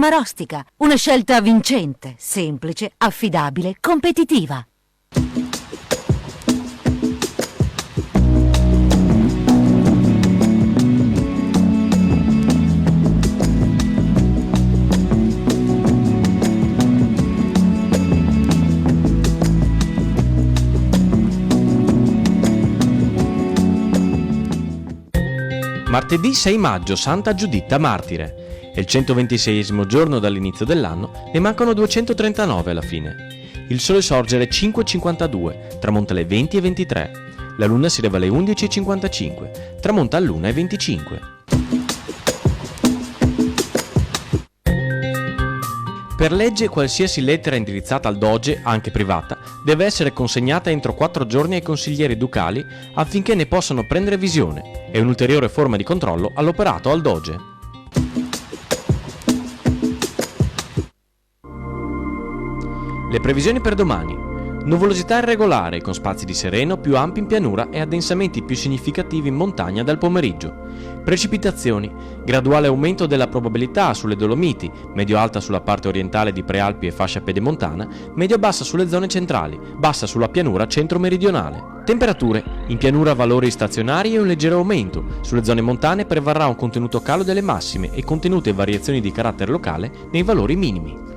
Marostica, una scelta vincente, semplice, affidabile, competitiva. Martedì 6 maggio, Santa Giuditta Martire. È il 126esimo giorno dall'inizio dell'anno e mancano 239 alla fine. Il sole sorge alle 5:52, tramonta alle 20:23. La luna si leva alle 11:55, tramonta all'1:25. Per legge qualsiasi lettera indirizzata al Doge, anche privata, deve essere consegnata entro 4 giorni ai consiglieri ducali affinché ne possano prendere visione. È un'ulteriore forma di controllo all'operato al Doge. Le previsioni per domani. Nuvolosità irregolare con spazi di sereno più ampi in pianura e addensamenti più significativi in montagna dal pomeriggio. Precipitazioni. Graduale aumento della probabilità sulle Dolomiti, medio-alta sulla parte orientale di Prealpi e fascia pedemontana, medio-bassa sulle zone centrali, bassa sulla pianura centro-meridionale. Temperature. In pianura valori stazionari e un leggero aumento. Sulle zone montane prevarrà un contenuto calo delle massime e contenute variazioni di carattere locale nei valori minimi.